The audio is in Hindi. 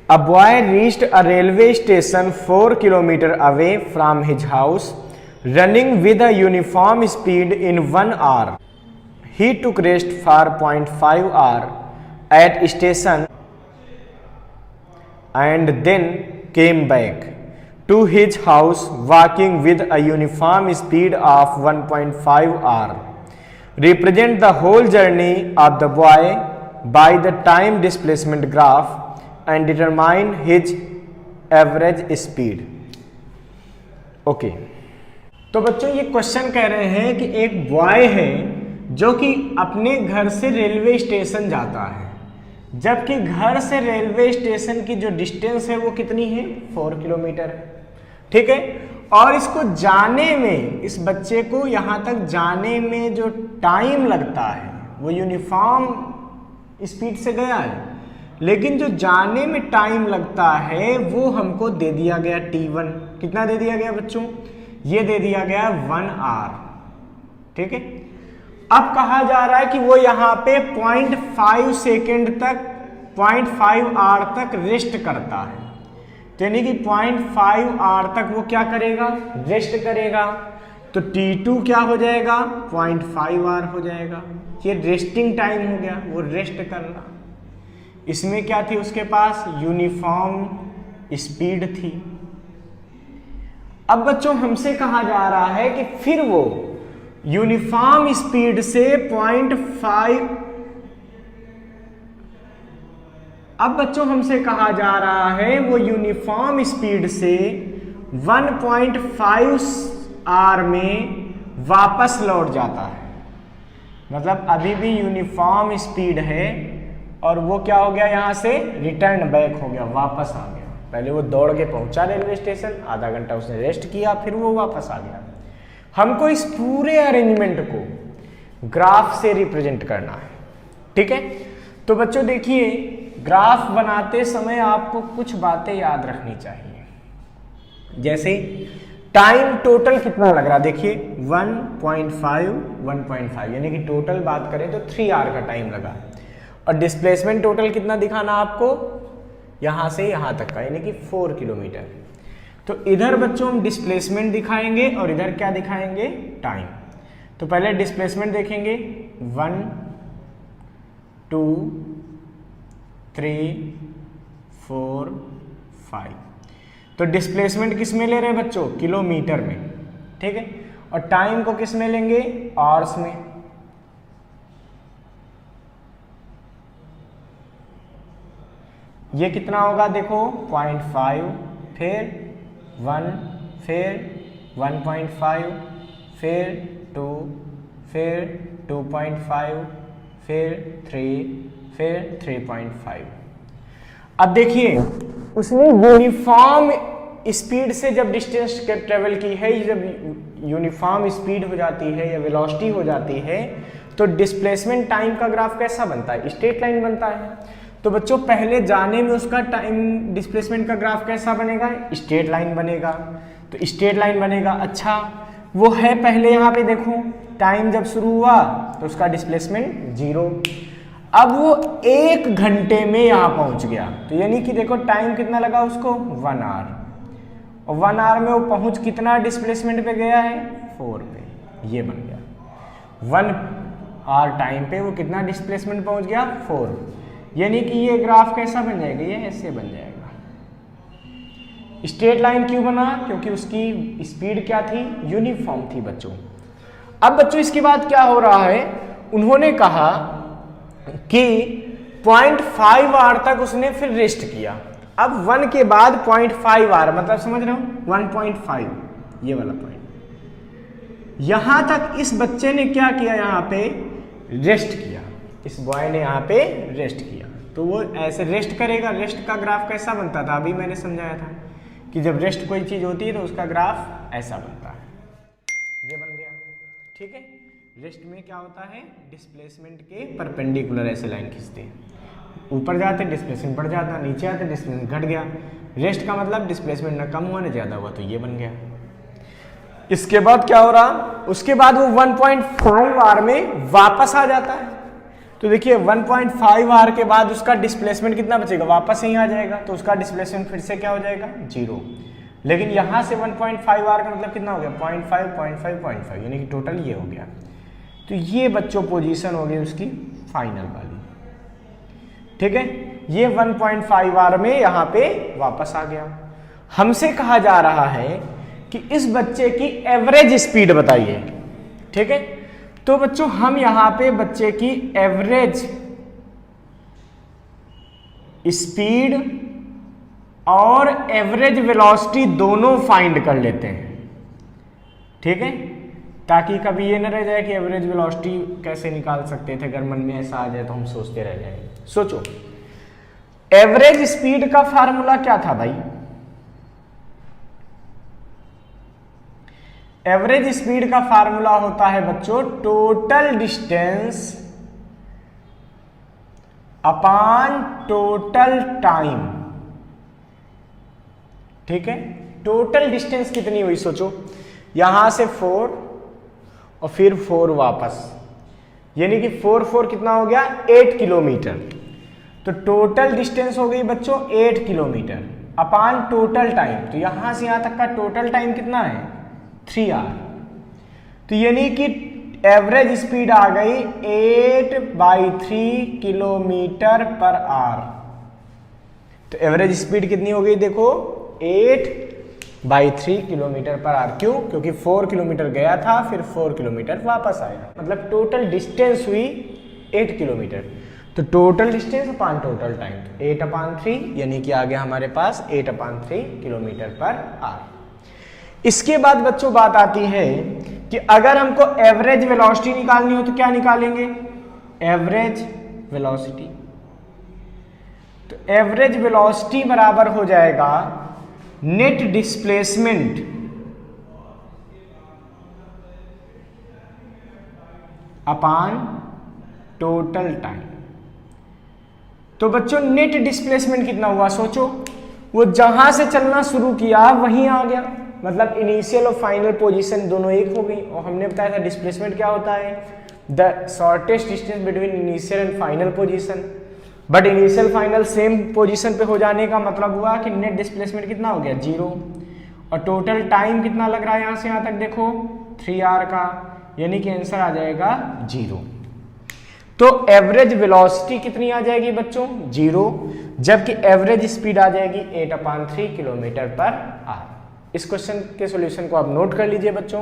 A boy reached a railway station 4 kilometers away from his house, running with a uniform speed in 1 hour. He took rest for 0.5 hour at station and then came back to his house walking with a uniform speed of 1.5 hour. Represent the whole journey of the boy by the time displacement graph and determine his average speed. Okay तो बच्चों ये क्वेश्चन कह रहे हैं कि एक बॉय है जो कि अपने घर से रेलवे स्टेशन जाता है, जबकि घर से रेलवे स्टेशन की जो डिस्टेंस है वो कितनी है 4 किलोमीटर है, ठीक है। और इसको जाने में, इस बच्चे को यहाँ तक जाने में जो टाइम लगता है वो यूनिफॉर्म स्पीड से गया है, लेकिन जो जाने में टाइम लगता है वो हमको दे दिया गया T1। कितना दे दिया गया बच्चों? ये दे दिया गया 1 आवर, ठीक है। अब कहा जा रहा है कि वो यहाँ पे 0.5 सेकेंड तक 0.5 आवर तक रेस्ट करता है, तो यानी कि 0.5 आवर तक वो क्या करेगा? रेस्ट करेगा। तो T2 क्या हो जाएगा? 0.5 आवर हो जाएगा। ये रेस्टिंग टाइम हो गया, वो रेस्ट कर रहा। इसमें क्या थी उसके पास? यूनिफॉर्म स्पीड थी। अब बच्चों हमसे कहा जा रहा है कि फिर वो यूनिफॉर्म स्पीड से 0.5, अब बच्चों हमसे कहा जा रहा है वो यूनिफॉर्म स्पीड से 1.5 आवर में वापस लौट जाता है। मतलब अभी भी यूनिफॉर्म स्पीड है और वो क्या हो गया, यहाँ से रिटर्न बैक हो गया, वापस आ गया। पहले वो दौड़ के पहुंचा रेलवे स्टेशन, आधा घंटा उसने रेस्ट किया, फिर वो वापस आ गया। हमको इस पूरे अरेंजमेंट को ग्राफ से रिप्रेजेंट करना है, ठीक है। तो बच्चों देखिए, ग्राफ बनाते समय आपको कुछ बातें याद रखनी चाहिए, जैसे टाइम टोटल कितना लग रहा है, देखिए 1.5 यानी कि टोटल बात करें तो 3 आवर का टाइम लगा। और डिस्प्लेसमेंट टोटल कितना दिखाना आपको, यहां से यहां तक का, यानी कि 4 किलोमीटर। तो इधर बच्चों हम डिस्प्लेसमेंट दिखाएंगे और इधर क्या दिखाएंगे? टाइम। तो पहले डिस्प्लेसमेंट देखेंगे, 1 2 3 4 5। तो डिस्प्लेसमेंट किस में ले रहे हैं बच्चों? किलोमीटर में, ठीक है। और टाइम को किस में लेंगे? आवर्स में। ये कितना होगा देखो, 0.5, फिर 1, फिर 1.5, फिर 2, फिर 2.5, फिर 3, फिर 3.5। अब देखिए उसने यूनिफॉर्म स्पीड से जब डिस्टेंस ट्रेवल की है, जब यूनिफॉर्म स्पीड हो जाती है या वेलोसिटी हो जाती है, तो डिस्प्लेसमेंट टाइम का ग्राफ कैसा बनता है? स्ट्रेट लाइन बनता है। तो बच्चों पहले जाने में उसका टाइम डिस्प्लेसमेंट का ग्राफ कैसा बनेगा? स्ट्रेट लाइन बनेगा। तो स्ट्रेट लाइन बनेगा, अच्छा वो है पहले यहाँ पे देखो, टाइम जब शुरू हुआ तो उसका डिस्प्लेसमेंट 0। अब वो 1 घंटे में यहाँ पहुँच गया, तो यानी कि देखो टाइम कितना लगा उसको? 1 आवर। और 1 आवर में वो पहुँच कितना डिस्प्लेसमेंट पे गया है? 4 पे। ये बन गया 1 आवर टाइम पे वो कितना डिस्प्लेसमेंट पहुँच गया? 4। यानी कि ये ग्राफ कैसा बन जाएगा? ये ऐसे बन जाएगा। स्ट्रेट लाइन क्यों बना? क्योंकि उसकी स्पीड क्या थी? यूनिफॉर्म थी बच्चों। अब बच्चों इसके बाद क्या हो रहा है, उन्होंने कहा कि 0.5 आवर तक उसने फिर रेस्ट किया। अब 1 के बाद 0.5 आवर, मतलब समझ रहे हो 1.5, ये वाला पॉइंट। यहां तक इस बच्चे ने क्या किया? यहाँ पे रेस्ट किया, इस बॉय ने यहाँ पे रेस्ट किया। तो वो ऐसे रेस्ट करेगा। रेस्ट का ग्राफ कैसा बनता था? अभी मैंने समझाया था कि जब रेस्ट कोई चीज होती है तो उसका ग्राफ ऐसा बनता है, ये बन गया, ठीक है। रेस्ट में क्या होता है? डिस्प्लेसमेंट के परपेंडिकुलर ऐसे लाइन खींचते हैं, ऊपर जाते डिस्प्लेसमेंट बढ़ जाता, नीचे आते डिस्प्लेसमेंट घट गया। रेस्ट का मतलब डिस्प्लेसमेंट ना कम हुआ ना ज्यादा हुआ, तो ये बन गया। इसके बाद क्या हो रहा? उसके बाद वो 1.5 आवर में वापस आ जाता है। तो देखिए 1.5 आर के बाद उसका डिस्प्लेसमेंट कितना बचेगा, वापस यहीं आ जाएगा, तो उसका डिस्प्लेसमेंट फिर से क्या हो जाएगा, 0। लेकिन यहाँ से 1.5 आर का मतलब कितना हो गया, 0.5 0.5 0.5, यानी कि टोटल ये हो गया। तो ये बच्चों पोजीशन हो गई उसकी फाइनल वाली, ठीक है। ये 1.5 आर में यहाँ पे वापस आ गया। हमसे कहा जा रहा है कि इस बच्चे की एवरेज स्पीड बताइए, ठीक है। तो बच्चों हम यहां पे बच्चे की एवरेज स्पीड और एवरेज वेलोसिटी दोनों फाइंड कर लेते हैं, ठीक है, ताकि कभी ये ना रह जाए कि एवरेज वेलोसिटी कैसे निकाल सकते थे, अगर मन में ऐसा आ जाए तो हम सोचते रह जाएंगे। सोचो एवरेज स्पीड का फार्मूला क्या था भाई, एवरेज स्पीड का फार्मूला होता है बच्चों total distance upon total time, ठीक है। टोटल डिस्टेंस कितनी हुई सोचो, यहां से 4 और फिर 4 वापस, यानी कि 4 4 कितना हो गया, 8 किलोमीटर। तो टोटल डिस्टेंस हो गई बच्चों 8 किलोमीटर अपॉन टोटल टाइम, तो यहां से यहां तक का टोटल टाइम कितना है, 3 आर। तो यानी कि एवरेज स्पीड आ गई 8/3 किलोमीटर पर आवर। तो एवरेज स्पीड कितनी हो गई देखो, 8/3 किलोमीटर पर आवर। क्यों, क्योंकि 4 किलोमीटर गया था फिर 4 किलोमीटर वापस आया, मतलब टोटल डिस्टेंस हुई 8 किलोमीटर। तो total distance upon total time, 8/3 यानी कि आ गया हमारे पास 8/3 किलोमीटर पर आवर। इसके बाद बच्चों बात आती है कि अगर हमको एवरेज वेलोसिटी निकालनी हो तो क्या निकालेंगे, एवरेज वेलोसिटी। तो एवरेज वेलोसिटी बराबर हो जाएगा net displacement upon total time. तो बच्चों नेट डिस्प्लेसमेंट कितना हुआ सोचो, वो जहां से चलना शुरू किया वहीं आ गया, मतलब इनिशियल और फाइनल पोजीशन दोनों एक हो गई। और हमने बताया था डिस्प्लेसमेंट क्या होता है, the shortest distance between initial and final position. But initial final same position पे हो जाने का मतलब हुआ कि नेट डिस्प्लेसमेंट कितना हो गया, 0। और टोटल टाइम कितना लग रहा है यहां से यहां तक देखो, 3 आवर का, यानी कि आंसर आ जाएगा 0। तो एवरेज वेलोसिटी कितनी आ जाएगी बच्चों, 0, जबकि एवरेज स्पीड आ जाएगी 8/3 किलोमीटर पर आवर। इस क्वेश्चन के सॉल्यूशन को आप नोट कर लीजिए बच्चों।